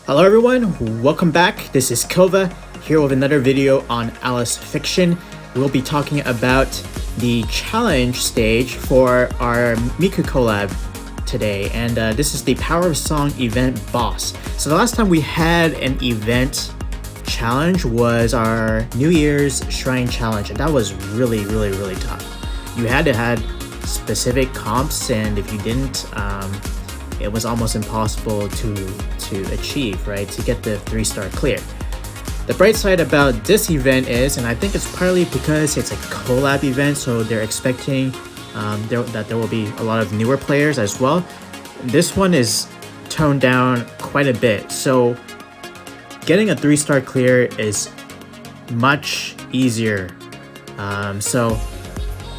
Hello everyone, welcome back. This is Kova here with another video on Alice Fiction. We'll be talking about the challenge stage for our Miku Collab today, and this is the Power of Song event boss. So the last time we had an event challenge was our New Year's Shrine Challenge, and that was really tough. You had to have specific comps, and if you didn't, it was almost impossible to achieve, right? To get the 3-star clear. The bright side about this event is, and I think it's partly because it's a collab event, so they're expecting that there will be a lot of newer players as well. This one is toned down quite a bit, so getting a 3-star clear is much easier. So,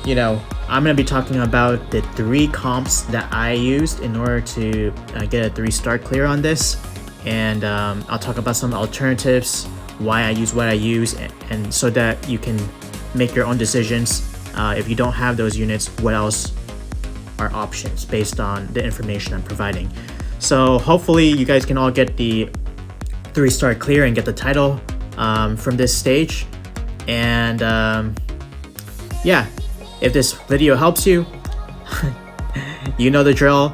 you know, I'm going to be talking about the 3 comps that I used in order to get a 3-star clear on this, and I'll talk about some alternatives, why I use what I use, and so that you can make your own decisions. If you don't have those units, what else are options based on the information I'm providing. So hopefully you guys can all get the 3-star clear and get the title from this stage. And yeah, if this video helps you, you know the drill.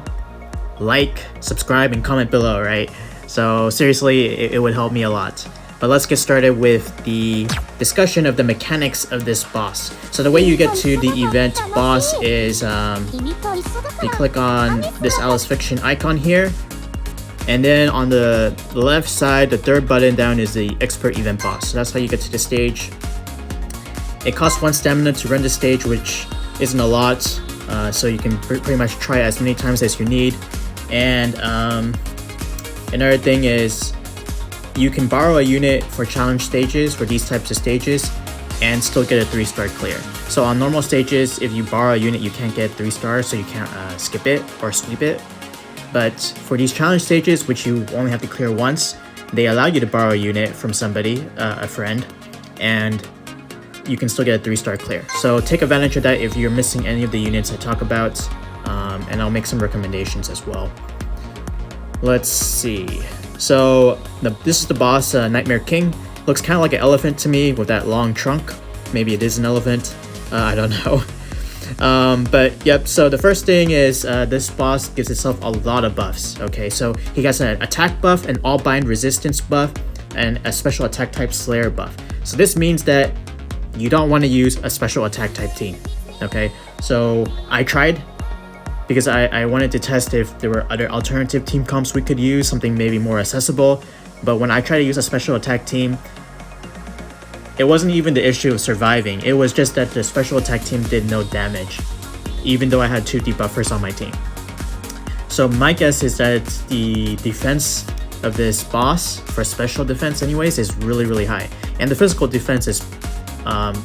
Like, subscribe, and comment below, right? So seriously, it would help me a lot. But let's get started with the discussion of the mechanics of this boss. So the way you get to the event boss is you click on this Alice Fiction icon here, and then on the left side, the 3rd button down is the expert event boss. So that's how you get to the stage. It costs 1 stamina to run the stage, which isn't a lot, so you can pretty much try as many times as you need. And another thing is you can borrow a unit for challenge stages, for these types of stages, and still get a 3-star clear. So on normal stages, if you borrow a unit, you can't get 3 stars, so you can't skip it or sweep it. But for these challenge stages, which you only have to clear once, they allow you to borrow a unit from somebody, a friend, and you can still get a 3-star clear. So take advantage of that if you're missing any of the units I talk about, and I'll make some recommendations as well. Let's see. So this is the boss, Nightmare King. Looks kind of like an elephant to me with that long trunk. Maybe it is an elephant. I don't know. But yep, so the first thing is this boss gives itself a lot of buffs. Okay, so he has an attack buff, an all bind resistance buff, and a special attack type Slayer buff. So this means that you don't want to use a special attack type team. Okay, so I tried because I wanted to test if there were other alternative team comps we could use, something maybe more accessible. But when I tried to use a special attack team, it wasn't even the issue of surviving. It was just that the special attack team did no damage, even though I had 2 debuffers on my team. So my guess is that the defense of this boss, for special defense anyways, is really high. And the physical defense is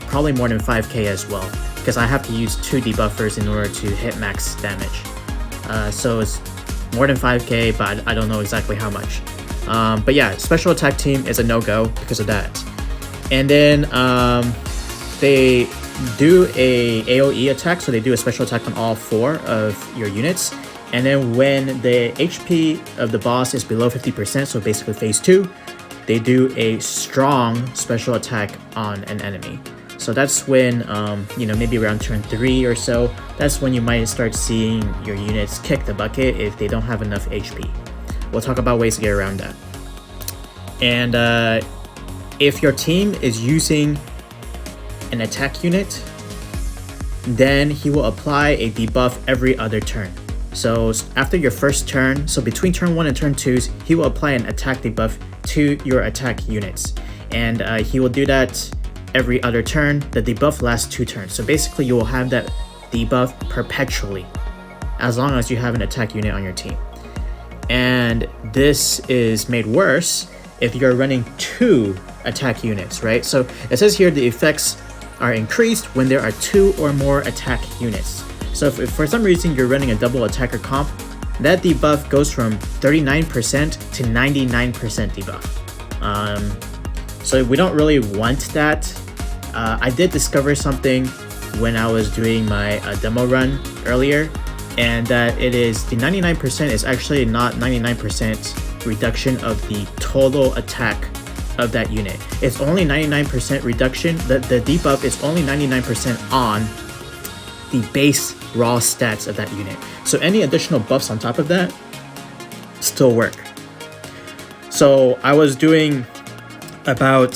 probably more than 5k as well, because I have to use 2 debuffers in order to hit max damage. So it's more than 5k, but I don't know exactly how much. But yeah, special attack team is a no-go because of that. And then they do a AoE attack, so they do a special attack on all 4 of your units. And then when the HP of the boss is below 50%, so basically phase 2, they do a strong special attack on an enemy. So that's when, you know, maybe around turn 3 or so, that's when you might start seeing your units kick the bucket if they don't have enough HP. We'll talk about ways to get around that. And if your team is using an attack unit, then he will apply a debuff every other turn. So after your first turn, so between turn 1 and turn 2, he will apply an attack debuff to your attack units. And he will do that every other turn. The debuff lasts 2 turns. So basically you will have that debuff perpetually, as long as you have an attack unit on your team. And this is made worse if you're running 2 attack units, right? So it says here the effects are increased when there are 2 or more attack units. So if for some reason you're running a double attacker comp, that debuff goes from 39% to 99% debuff. So we don't really want that. I did discover something when I was doing my demo run earlier, and that it is the 99% is actually not 99% reduction of the total attack of that unit. It's only 99% reduction. The debuff is only 99% on the base raw stats of that unit. So any additional buffs on top of that still work. So I was doing about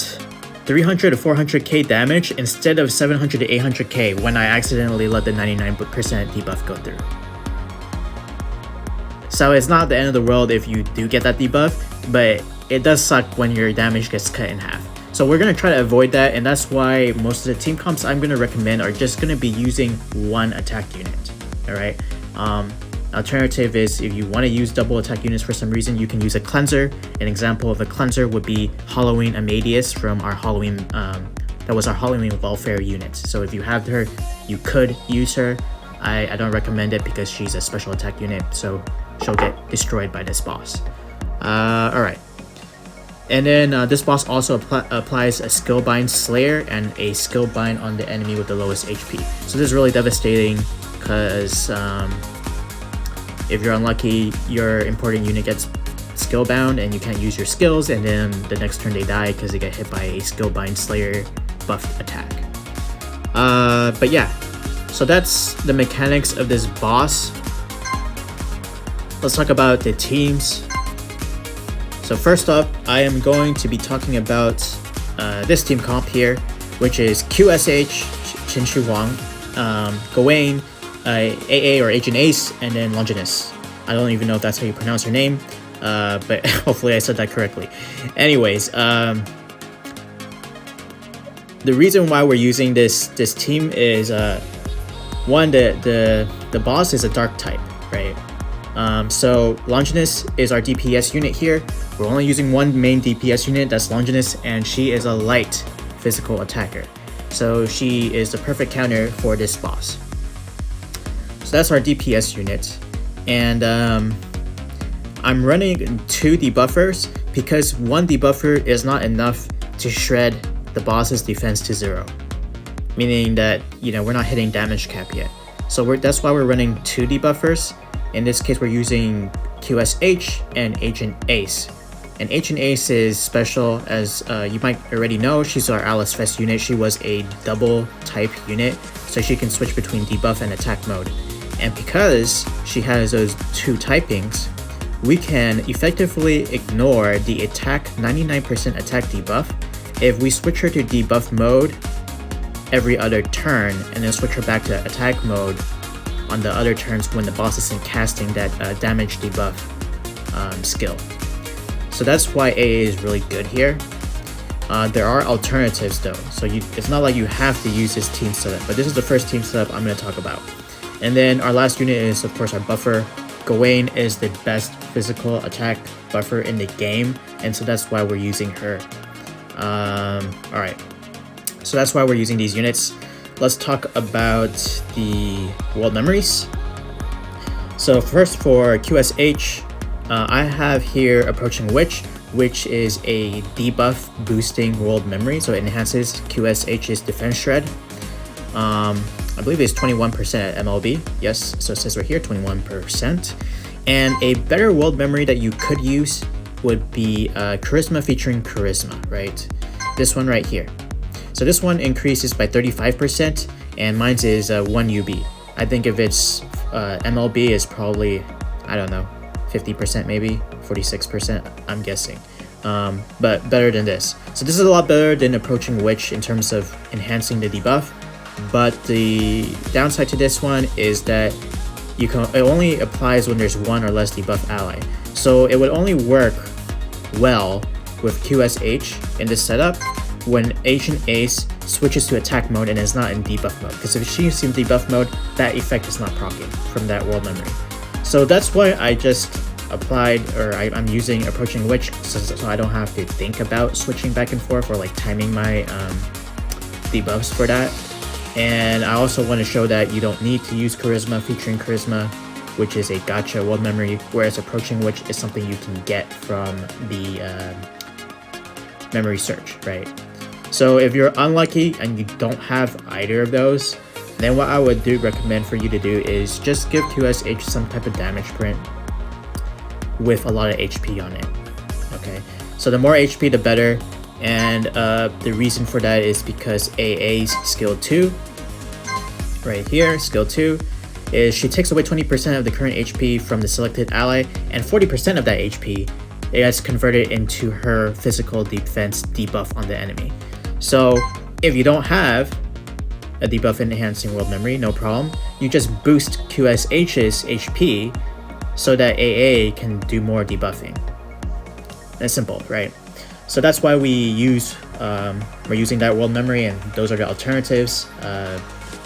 300 to 400k damage instead of 700 to 800k when I accidentally let the 99% debuff go through. So it's not the end of the world if you do get that debuff, but it does suck when your damage gets cut in half. So we're going to try to avoid that, and that's why most of the team comps I'm going to recommend are just going to be using one attack unit. Alright, alternative is if you want to use double attack units for some reason, you can use a cleanser. An example of a cleanser would be Halloween Amadeus from our Halloween, that was our Halloween welfare unit. So if you have her, you could use her. I don't recommend it because she's a special attack unit, so she'll get destroyed by this boss. Alright. And then this boss also applies a skill bind Slayer and a skill bind on the enemy with the lowest HP. So this is really devastating because if you're unlucky, your important unit gets skill bound and you can't use your skills, and then the next turn they die because they get hit by a skill bind Slayer buffed attack. But yeah, so that's the mechanics of this boss. Let's talk about the teams. So first up, I am going to be talking about this team comp here, which is QSH, Qin Wang, Gawain, AA or Agent Ace, and then Longinus. I don't even know if that's how you pronounce her name, but hopefully I said that correctly. Anyways, the reason why we're using this team is one, the boss is a dark type, right? So Longinus is our DPS unit here. We're only using one main DPS unit, that's Longinus, and she is a light physical attacker. So she is the perfect counter for this boss. So that's our DPS unit. And I'm running 2 debuffers because 1 debuffer is not enough to shred the boss's defense to 0. Meaning that, you know, we're not hitting damage cap yet. So that's why we're running 2 debuffers. In this case, we're using QSH and Agent Ace. And Agent Ace is special, as you might already know. She's our Alice Fest unit. She was a double type unit, so she can switch between debuff and attack mode. And because she has those 2 typings, we can effectively ignore the attack 99% attack debuff if we switch her to debuff mode every other turn and then switch her back to attack mode on the other turns when the boss isn't casting that damage debuff skill. So that's why AA is really good here. There are alternatives though, so it's not like you have to use this team setup, but this is the first team setup I'm going to talk about. And then our last unit is of course our buffer. Gawain is the best physical attack buffer in the game, and so that's why we're using her. Alright, so that's why we're using these units. Let's talk about the world memories. So first for QSH, I have here Approaching Witch, which is a debuff boosting world memory, so it enhances QSH's defense shred. I believe it's 21% at MLB. Yes, so it says right here 21%. And a better world memory that you could use would be Charisma featuring Charisma, right? This one right here. So this one increases by 35%, and mine is 1 UB. I think if it's MLB is probably, I don't know, 50% maybe, 46%, I'm guessing. But better than this. So this is a lot better than Approaching Witch in terms of enhancing the debuff. But the downside to this one is that it only applies when there's 1 or less debuff ally. So it would only work well with QSH in this setup when Agent Ace switches to attack mode and is not in debuff mode. Because if she's in debuff mode, that effect is not proccing from that world memory. So that's why I just applied, or I'm using Approaching Witch, so I don't have to think about switching back and forth or like timing my debuffs for that. And I also want to show that you don't need to use Charisma featuring Charisma, which is a gacha world memory, whereas Approaching Witch is something you can get from the memory search, right? So if you're unlucky and you don't have either of those, then what I would recommend for you to do is just give QSH some type of damage print with a lot of HP on it. Okay, so the more HP, the better. And the reason for that is because AA's skill 2, right here, skill 2, is she takes away 20% of the current HP from the selected ally, and 40% of that HP is converted into her physical defense debuff on the enemy. So if you don't have a debuff enhancing world memory, no problem. You just boost QSH's HP so that AA can do more debuffing. That's simple, right? So that's why we're using that world memory, and those are the alternatives.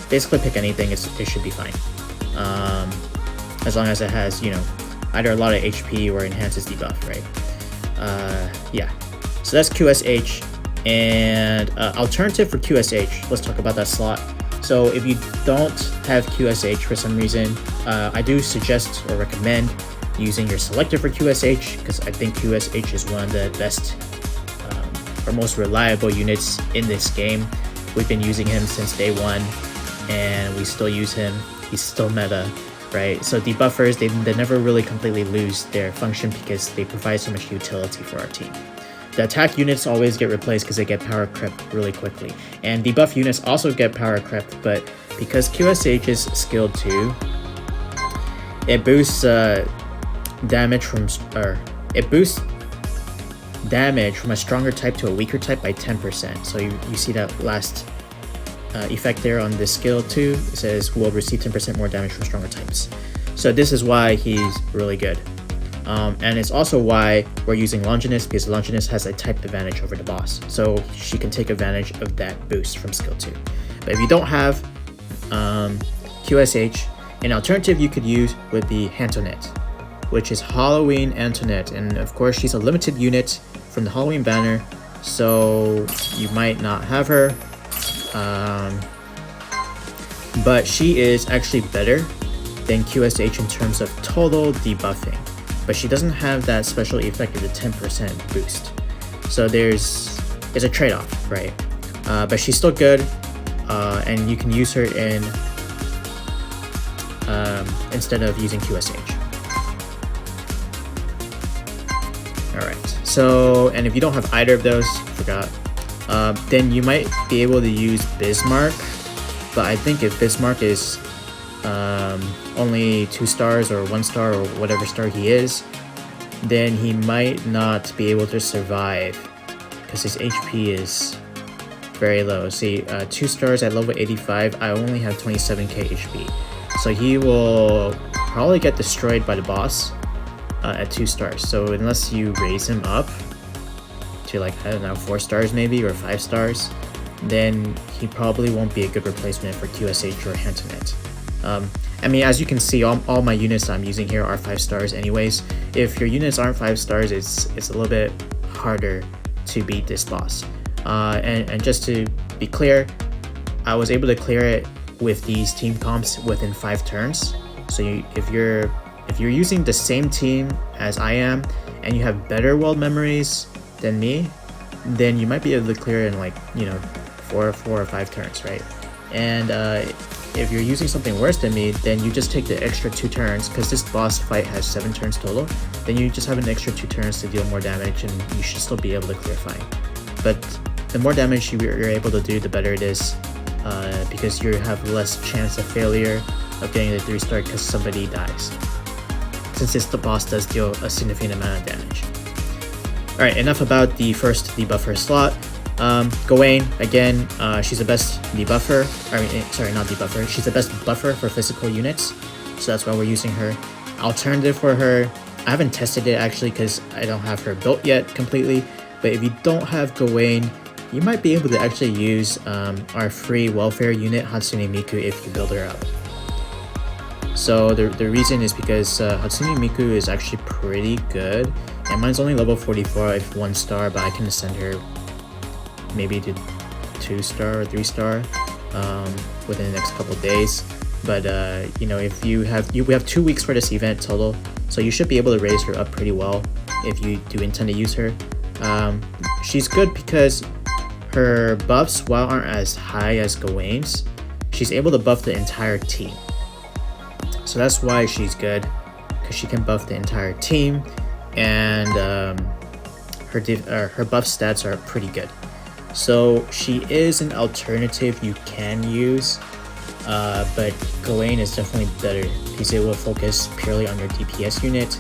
Basically pick anything, it should be fine. As long as it has, you know, either a lot of HP or enhances debuff, right? Yeah, so that's QSH. And alternative for QSH, let's talk about that slot. So if you don't have QSH for some reason, I do suggest or recommend using your selector for QSH, because I think QSH is one of the best or most reliable units in this game. We've been using him since day one, and we still use him. He's still meta, right? So debuffers, they never really completely lose their function because they provide so much utility for our team. The attack units always get replaced because they get power crept really quickly. And debuff units also get power crept, but because QSH is skill 2, it boosts damage from a stronger type to a weaker type by 10%. So you see that last effect there on this skill 2. It says will receive 10% more damage from stronger types. So this is why he's really good. And it's also why we're using Longinus, because Longinus has a type advantage over the boss, so she can take advantage of that boost from skill 2. But if you don't have QSH, an alternative you could use would be Antoinette, which is Halloween Antoinette, and of course she's a limited unit from the Halloween banner, so you might not have her, but she is actually better than QSH in terms of total debuffing. But she doesn't have that special effect of the 10% boost. So it's a trade-off, right? But she's still good, and you can use her in instead of using QSH. All right. So, and if you don't have either of those, then you might be able to use Bismarck. But I think if Bismarck is only 2 stars or 1 star or whatever star he is, then he might not be able to survive because his HP is very low. See, 2 stars at level 85, I only have 27k HP, so he will probably get destroyed by the boss at 2 stars. So unless you raise him up to, like, I don't know, 4 stars maybe, or 5 stars, then he probably won't be a good replacement for QSH or Antoinette. I mean, as you can see, all my units I'm using here are 5 stars anyways. If your units aren't 5 stars, it's a little bit harder to beat this boss. And just to be clear, I was able to clear it with these team comps within 5 turns. So if you're using the same team as I am, and you have better world memories than me, then you might be able to clear it in, like, you know, 4 or 5 turns, right? And if you're using something worse than me, then you just take the extra 2 turns, because this boss fight has 7 turns total. Then you just have an extra 2 turns to deal more damage, and you should still be able to clear fine. But the more damage you're able to do, the better it is, because you have less chance of failure of getting the 3-star because somebody dies, since the boss does deal a significant amount of damage. Alright, enough about the first debuffer slot. Gawain, again, she's the best debuffer, she's the best buffer for physical units, so that's why we're using her. Alternative for her, I haven't tested it actually because I don't have her built yet completely, but if you don't have Gawain, you might be able to actually use our free welfare unit, Hatsune Miku, if you build her up. So the reason is because Hatsune Miku is actually pretty good, and mine's only level 44 with 1 star, but I can send her maybe to 2 star or 3 star within the next couple days. But you know, if we have 2 weeks for this event total, so you should be able to raise her up pretty well if you do intend to use her. She's good because her buffs, while aren't as high as Gawain's, she's able to buff the entire team. So that's why she's good, because she can buff the entire team. And her buff stats are pretty good. So she is an alternative you can use, but Gawain is definitely better because it will focus purely on your DPS unit,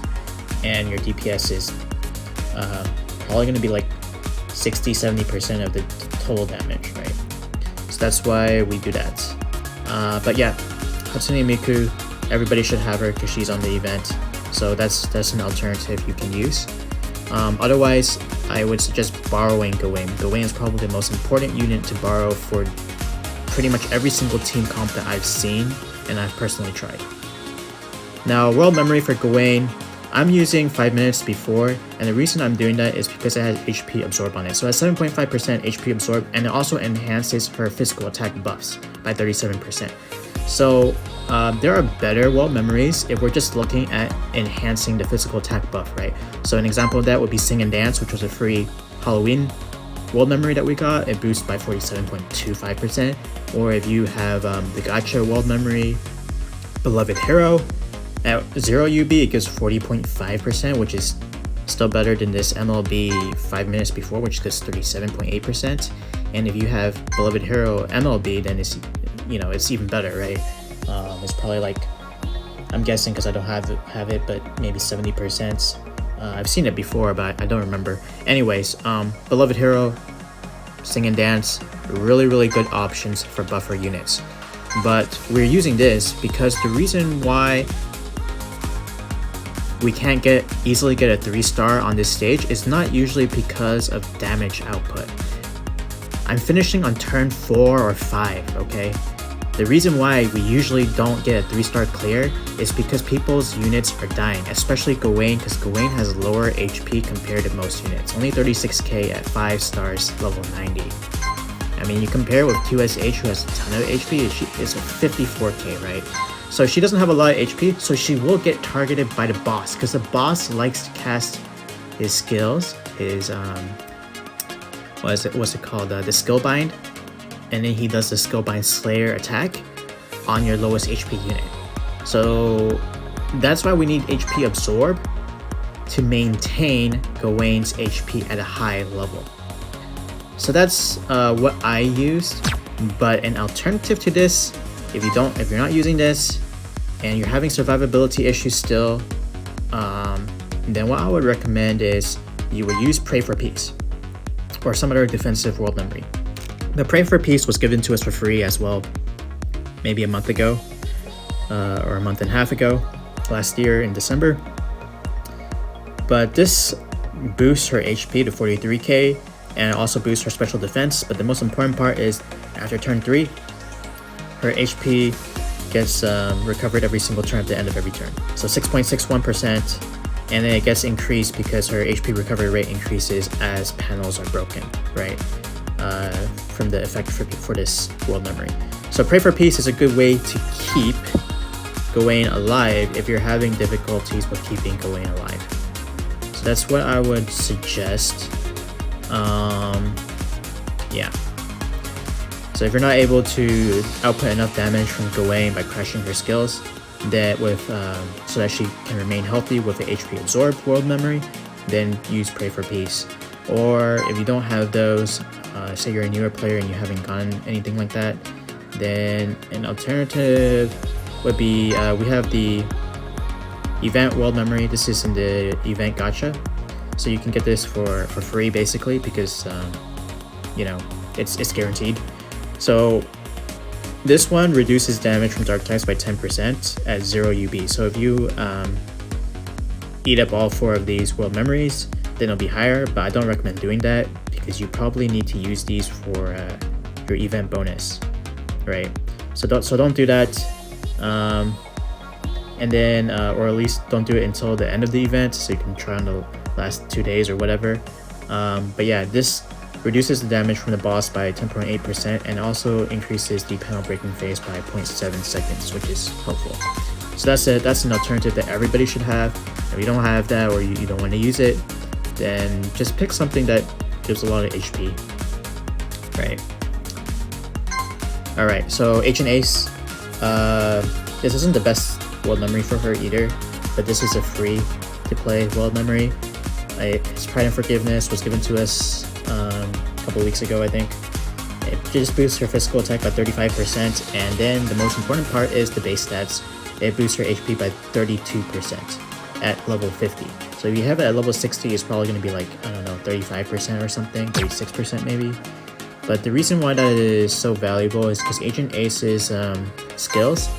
and your DPS is probably going to be like 60-70% of the total damage, right? So that's why we do that. But yeah, Hatsune Miku, everybody should have her because she's on the event, so that's an alternative you can use. Otherwise, I would suggest borrowing Gawain. Gawain is probably the most important unit to borrow for pretty much every single team comp that I've seen and I've personally tried. Now, world memory for Gawain, I'm using 5 minutes before, and the reason I'm doing that is because it has HP absorb on it. So it has 7.5% HP absorb, and it also enhances her physical attack buffs by 37%. So there are better world memories if we're just looking at enhancing the physical attack buff, right? So an example of that would be Sing and Dance, which was a free Halloween world memory that we got. It boosts by 47.25%. Or if you have the Gacha world memory, Beloved Hero, at 0 UB it gives 40.5%, which is still better than this MLB 5 minutes before, which gives 37.8%. And if you have Beloved Hero MLB, then it's, you know, it's even better, right? It's probably like, I'm guessing because I don't have it, but maybe 70%. I've seen it before, but I don't remember. Anyways, Beloved Hero, Sing and Dance, really good options for buffer units. But we're using this because the reason why we can't easily get a 3-star on this stage is not usually because of damage output. I'm finishing on turn 4 or 5, okay? The reason why we usually don't get a 3-star clear is because people's units are dying, especially Gawain, because Gawain has lower HP compared to most units. Only 36k at 5 stars, level 90. I mean, you compare it with QSH, who has a ton of HP, she is a 54k, right? So she doesn't have a lot of HP, so she will get targeted by the boss, because the boss likes to cast his skills, his what's it called, the skill bind, and then he does the skill bind Slayer attack on your lowest HP unit. So that's why we need HP absorb to maintain Gawain's HP at a high level. So that's what I used. But an alternative to this, if you're not using this and you're having survivability issues still, then what I would recommend is you would use Pray for Peace or some other defensive world memory. The Pray for Peace was given to us for free as well, maybe a month ago, or a month and a half ago, last year in December. But this boosts her HP to 43k, and it also boosts her special defense. But the most important part is after turn 3, her HP gets recovered every single turn at the end of every turn. So 6.61%, and then it gets increased because her HP recovery rate increases as panels are broken, right? From the effect for this world memory. So Pray for Peace is a good way to keep Gawain alive if you're having difficulties with keeping Gawain alive. So that's what I would suggest. Yeah. So if you're not able to output enough damage from Gawain by crashing her skills, that so that she can remain healthy with the HP absorb world memory, then use Pray for Peace. Or if you don't have those, say you're a newer player and you haven't gotten anything like that, then an alternative would be we have the event world memory. This is in the event gacha, so you can get this for free basically, because you know, it's guaranteed. So this one reduces damage from dark types by 10% at 0 UB. So if you eat up all 4 of these world memories, then it'll be higher, but I don't recommend doing that because you probably need to use these for your event bonus, right? So don't do that, and then or at least don't do it until the end of the event, so you can try on the last 2 days or whatever. But yeah, this reduces the damage from the boss by 10.8% and also increases the panel breaking phase by 0.7 seconds, which is helpful. So that's an alternative that everybody should have. If you don't have that, or you don't want to use it, then just pick something that gives a lot of HP, right? All right, so H and Ace, this isn't the best world memory for her either, but this is a free to play world memory. His Pride and Forgiveness was given to us a couple weeks ago, I think. It just boosts her physical attack by 35%, and then the most important part is the base stats. It boosts her HP by 32% at level 50. So if you have it at level 60, it's probably going to be like, I don't know, 35% or something, 36% maybe. But the reason why that is so valuable is because Agent Ace's skills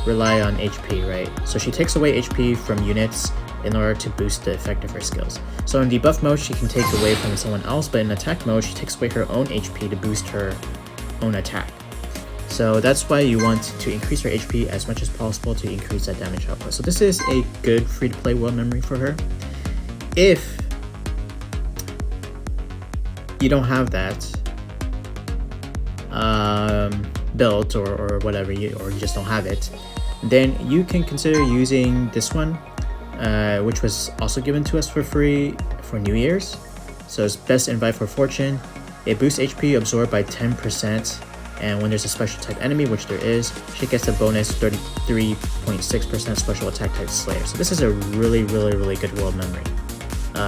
rely on HP, right? So she takes away HP from units in order to boost the effect of her skills. So in debuff mode, she can take away from someone else, but in attack mode, she takes away her own HP to boost her own attack. So that's why you want to increase her HP as much as possible to increase that damage output. So this is a good free-to-play world memory for her. If you don't have that built or whatever, or you just don't have it, then you can consider using this one, which was also given to us for free for New Year's. So it's Best Invite for Fortune. It boosts HP absorbed by 10%, and when there's a special type enemy, which there is, she gets a bonus 33.6% special attack type Slayer. So this is a really good world memory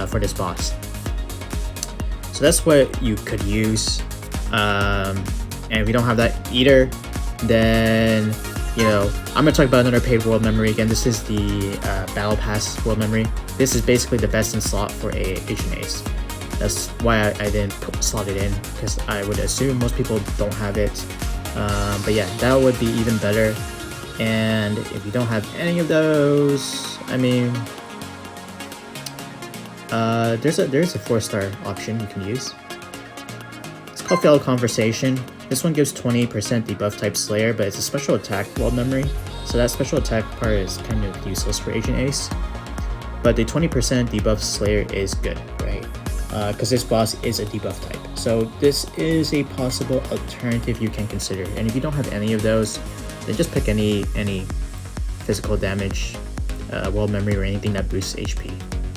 for this boss. So that's what you could use. And if you don't have that either, then I'm gonna talk about another paid world memory again. This is the Battle Pass world memory. This is basically the best in slot for Agent Ace. That's why I didn't slot it in, because I would assume most people don't have it. But yeah, that would be even better. And if you don't have any of those, I mean, there's a 4-star option you can use. It's called Failed Conversation. This one gives 20% debuff type Slayer, but it's a special attack world memory, so that special attack part is kind of useless for Agent Ace. But the 20% debuff Slayer is good, right? Because this boss is a debuff type. So this is a possible alternative you can consider. And if you don't have any of those, then just pick any physical damage world memory or anything that boosts HP.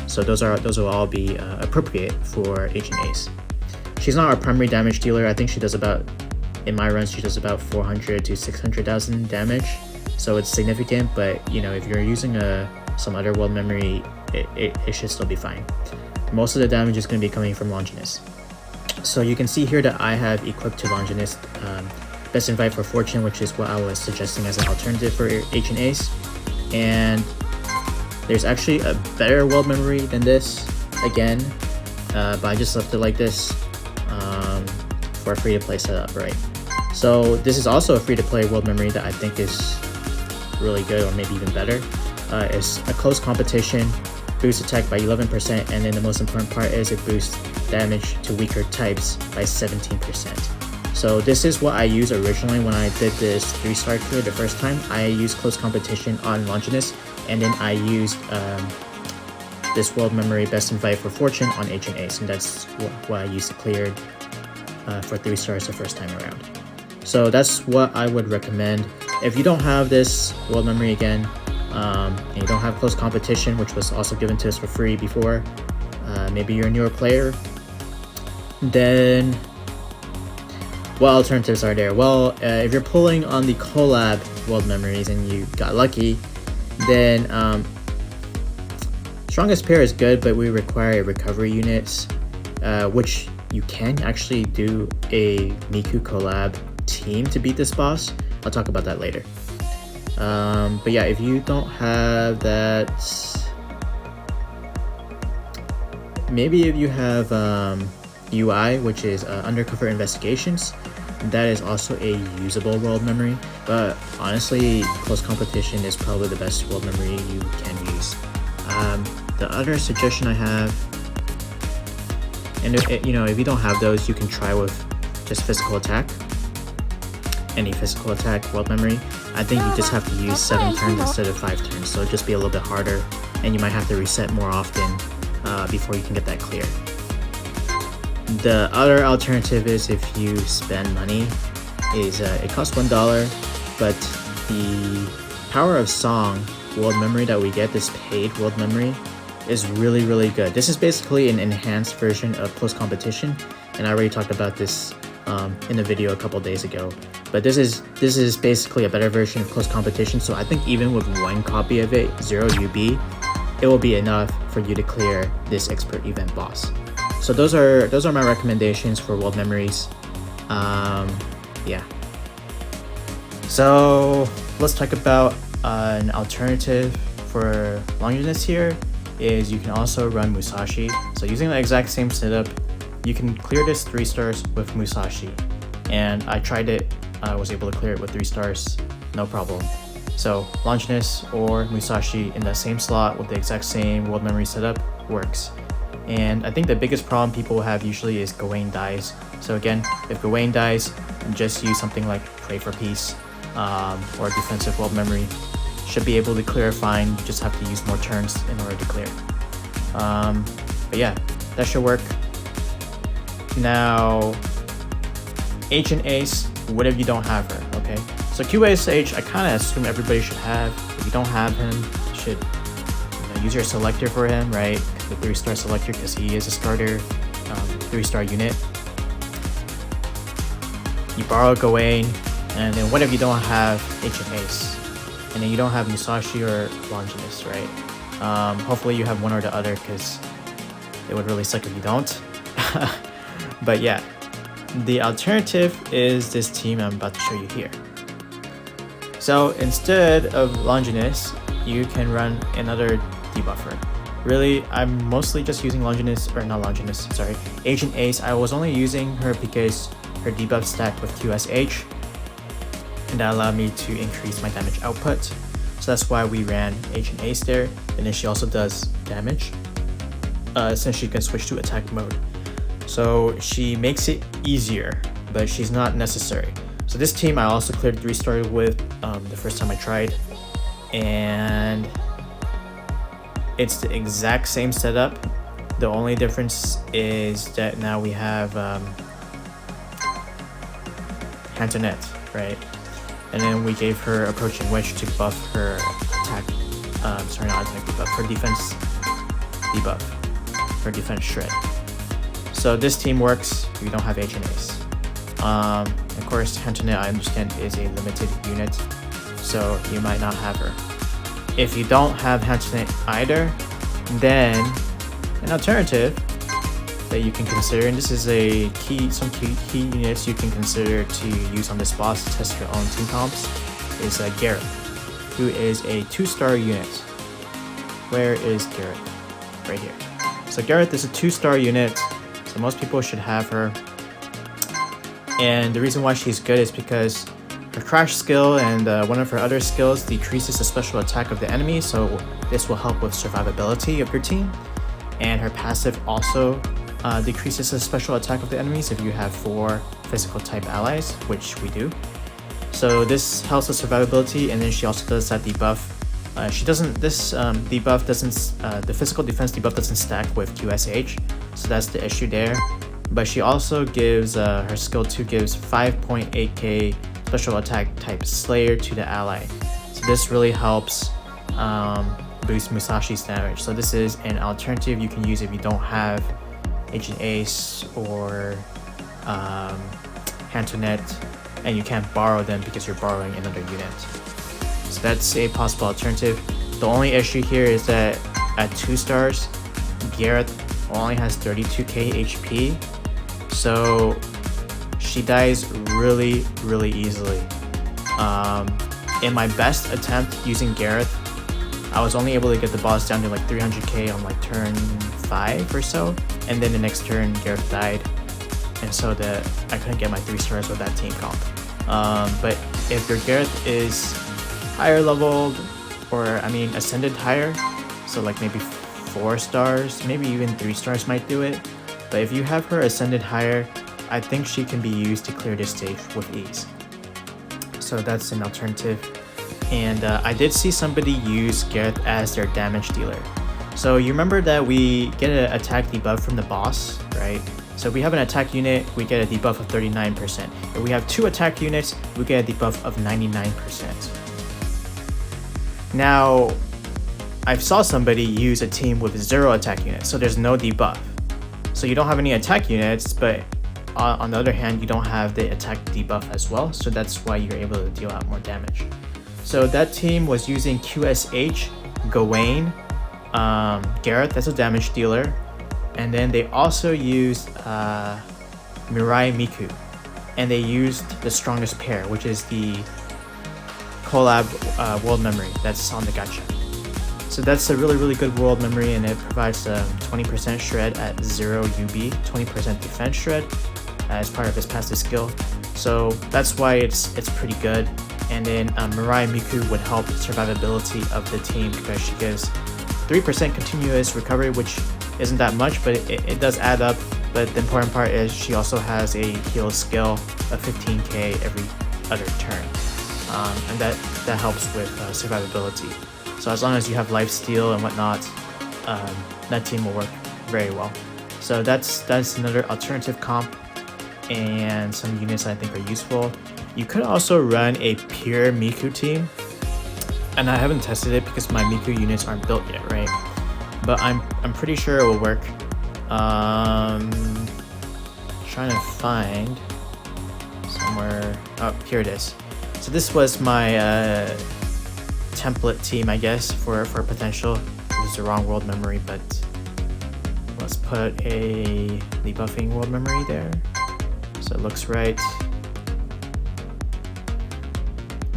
So those will all be appropriate for Agent Ace. She's not our primary damage dealer. I think she does about, in my runs, she does about 400 to 600,000 damage. So it's significant, but if you're using some other world memory, it should still be fine. Most of the damage is going to be coming from Longinus. So you can see here that I have equipped to Longinus Best Invite for Fortune, which is what I was suggesting as an alternative for Agent Ace. And there's actually a better world memory than this, again, but I just left it like this for a free-to-play setup, right? So this is also a free-to-play world memory that I think is really good, or maybe even better. It's a close competition, boosts attack by 11%, and then the most important part is it boosts damage to weaker types by 17%. So this is what I used originally when I did this 3-star tier the first time. I used close competition on Longinus, and then I used this world memory Best Invite for Fortune on Agent Ace, and that's what I used to clear for 3 stars the first time around. So that's what I would recommend. If you don't have this world memory again, and you don't have close competition, which was also given to us for free before, maybe you're a newer player, then what alternatives are there? Well, if you're pulling on the Collab world memories and you got lucky, then Strongest Pair is good, but we require recovery units, which you can actually do a Miku Collab team to beat this boss. I'll talk about that later. But yeah, if you don't have that, maybe if you have UI, which is Undercover Investigations, that is also a usable world memory. But honestly, close competition is probably the best world memory you can use. The other suggestion I have, and if you don't have those, you can try with just physical attack. Any physical attack world memory. I think you just have to use 7 turns instead of 5 turns, so it'll just be a little bit harder, and you might have to reset more often before you can get that clear. The other alternative is if you spend money, is it costs $1, but the Power of Song world memory that we get, this paid world memory, is really good. This is basically an enhanced version of close competition, and I already talked about this in a video a couple days ago. But this is basically a better version of close competition. So I think even with 1 copy of it, 0 UB, it will be enough for you to clear this expert event boss. So those are my recommendations for world memories. Yeah. So let's talk about an alternative for Longinus here is you can also run Musashi. So using the exact same setup, you can clear this 3 stars with Musashi. And I tried it, I was able to clear it with 3 stars, no problem. So Longinus or Musashi in the same slot with the exact same world memory setup works. And I think the biggest problem people have usually is Gawain dies. So again, if Gawain dies, just use something like Pray for Peace or Defensive World Memory. Should be able to clear fine, you just have to use more turns in order to clear. But yeah, that should work. Now, H and Ace, what if you don't have her, okay? So QSH, I kind of assume everybody should have. If you don't have him, you should use your selector for him, right? The 3-star selector, because he is a starter 3-star unit. You borrow Gawain, and then what if you don't have H and Ace? And then you don't have Musashi or Longinus, right? Hopefully you have one or the other, because it would really suck if you don't. But yeah, the alternative is this team I'm about to show you here. So instead of Longinus, you can run another debuffer. Really, I'm mostly just using Longinus, or not Longinus, sorry, Agent Ace. I was only using her because her debuff stacked with QSH, and that allowed me to increase my damage output. So that's why we ran Agent Ace there, and then she also does damage, since she can switch to attack mode. So she makes it easier, but she's not necessary. So this team I also cleared 3-star with the first time I tried, and it's the exact same setup. The only difference is that now we have Antoinette, right? And then we gave her Approaching Witch to buff her attack, sorry, not attack debuff, her defense debuff, her defense shred. So this team works if you don't have Agent Ace. Of course, Antoinette, I understand, is a limited unit, so you might not have her. If you don't have Antoinette either, then an alternative that you can consider, and this is some key units you can consider to use on this boss to test your own team comps, is Garrett, who is a 2-star unit. Where is Garrett? Right here. So Garrett is a 2-star unit, so most people should have her. And the reason why she's good is because her crash skill and one of her other skills decreases the special attack of the enemy, so this will help with survivability of your team. And her passive also decreases the special attack of the enemies if you have 4 physical type allies, which we do. So this helps with survivability, and then she also does that debuff. Debuff doesn't, the physical defense debuff doesn't stack with QSH, so that's the issue there. But she also gives, her skill 2 gives 5.8k special attack type Slayer to the ally. So this really helps boost Musashi's damage. So this is an alternative you can use if you don't have Agent Ace or Antoinette, and you can't borrow them because you're borrowing another unit. So that's a possible alternative. The only issue here is that at 2 stars, Garrett only has 32k HP, so she dies really easily. In my best attempt using Garrett, I was only able to get the boss down to like 300k on like turn 5 or so, and then the next turn Garrett died, and so I couldn't get my 3 stars with that team comp. But if your Garrett is higher leveled, or I mean ascended higher, so like maybe 4 stars, maybe even 3 stars might do it. But if you have her ascended higher, I think she can be used to clear this stage with ease. So that's an alternative. And I did see somebody use Garrett as their damage dealer. So you remember that we get an attack debuff from the boss, right? So if we have an attack unit, we get a debuff of 39%. If we have 2 attack units, we get a debuff of 99%. Now, I saw somebody use a team with 0 attack units, so there's no debuff. So you don't have any attack units, but on the other hand, you don't have the attack debuff as well, so that's why you're able to deal out more damage. So that team was using QSH, Gawain, Gareth as a damage dealer, and then they also used Mirai Miku, and they used the strongest pair, which is the Collab world memory that's on the gacha. So that's a really good world memory, and it provides 20% shred at 0 UB, 20% defense shred as part of his passive skill. So that's why it's pretty good. And then Mirai Miku would help survivability of the team because she gives 3% continuous recovery, which isn't that much, but it does add up. But the important part is she also has a heal skill of 15k every other turn, and that helps with survivability. So as long as you have lifesteal and whatnot, that team will work very well. So that's another alternative comp, and some units I think are useful. You could also run a pure Miku team, and I haven't tested it because my Miku units aren't built yet, right? But I'm pretty sure it will work. Trying to find somewhere. Oh, here it is. So this was my template team, I guess, for potential. This is the wrong world memory, but let's put a debuffing world memory there, so it looks right.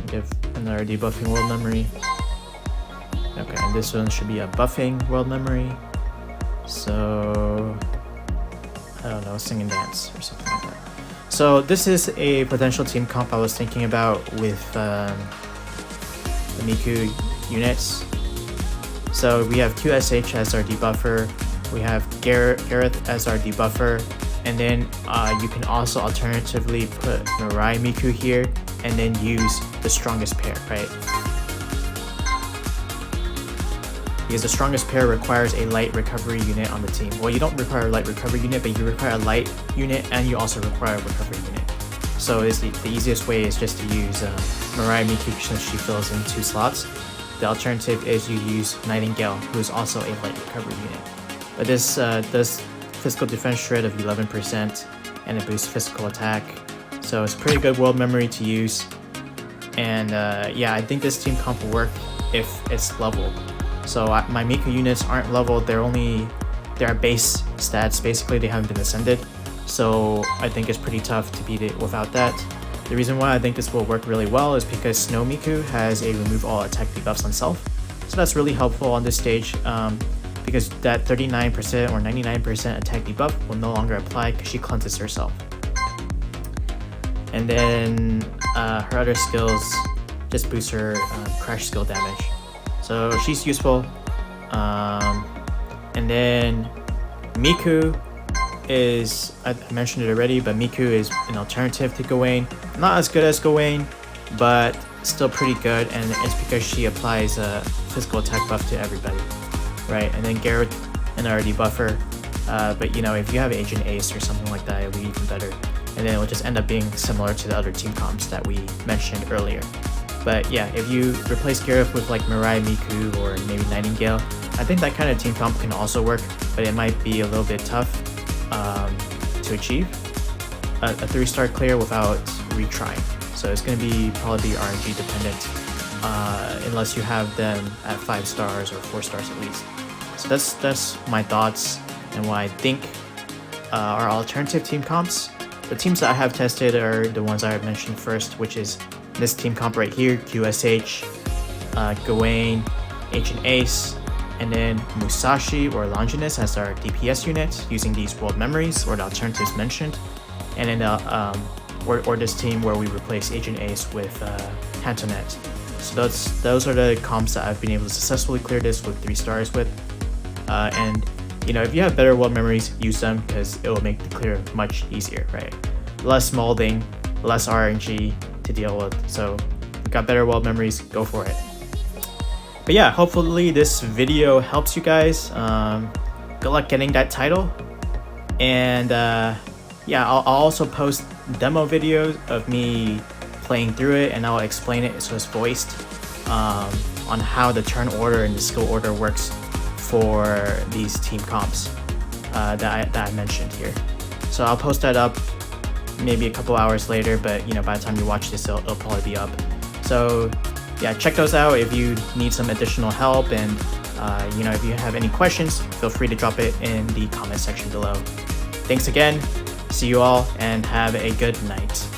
Give another debuffing world memory. Okay, and this one should be a buffing world memory. So I don't know, sing and dance or something like that. So this is a potential team comp I was thinking about with the Miku units. So we have QSH as our debuffer, we have Gareth as our debuffer, and then you can also alternatively put Mirai Miku here and then use the strongest pair, right? Because the strongest pair requires a light recovery unit on the team. Well, you don't require a light recovery unit, but you require a light unit and you also require a recovery unit. So it's the easiest way is just to use Mirai Miku since she fills in 2 slots. The alternative is you use Nightingale, who is also a light recovery unit. But this does physical defense shred of 11% and it boosts physical attack. So it's pretty good world memory to use. And yeah, I think this team comp will work if it's leveled. So my Miku units aren't leveled, they're base stats, basically they haven't been ascended. So I think it's pretty tough to beat it without that. The reason why I think this will work really well is because Snow Miku has a remove all attack debuffs on self. So that's really helpful on this stage because that 39% or 99% attack debuff will no longer apply because she cleanses herself. And then her other skills just boost her crash skill damage. So she's useful. And then Miku is, I mentioned it already, but Miku is an alternative to Gawain. Not as good as Gawain, but still pretty good, and it's because she applies a physical attack buff to everybody, right? And then Garrett, an already buffer, but you know, if you have Agent Ace or something like that, it'll be even better. And then it will just end up being similar to the other team comps that we mentioned earlier. But yeah, if you replace Gareth with like Mirai Miku or maybe Nightingale, I think that kind of team comp can also work, but it might be a little bit tough to achieve a 3-star clear without retrying. So it's going to be probably RNG dependent unless you have them at 5 stars or 4 stars at least. So that's my thoughts and why I think our alternative team comps. The teams that I have tested are the ones I mentioned first, which is this team comp right here, QSH, Gawain, Agent Ace, and then Musashi or Longinus as our DPS unit using these world memories or the alternatives mentioned. And then or this team where we replace Agent Ace with Antoinette. So those are the comps that I've been able to successfully clear this with 3 stars with. And you know, if you have better world memories, use them because it will make the clear much easier, right? Less molding, less RNG to deal with. So if you got better world memories, go for it. But yeah, hopefully this video helps you guys. Good luck getting that title. And yeah, I'll also post demo videos of me playing through it, and I'll explain it so it's voiced on how the turn order and the skill order works for these team comps that I mentioned here. So I'll post that up maybe a couple hours later, but you know, by the time you watch this, it'll probably be up. So yeah, check those out if you need some additional help, and If you have any questions, feel free to drop it in the comment section below. Thanks again. See you all and have a good night.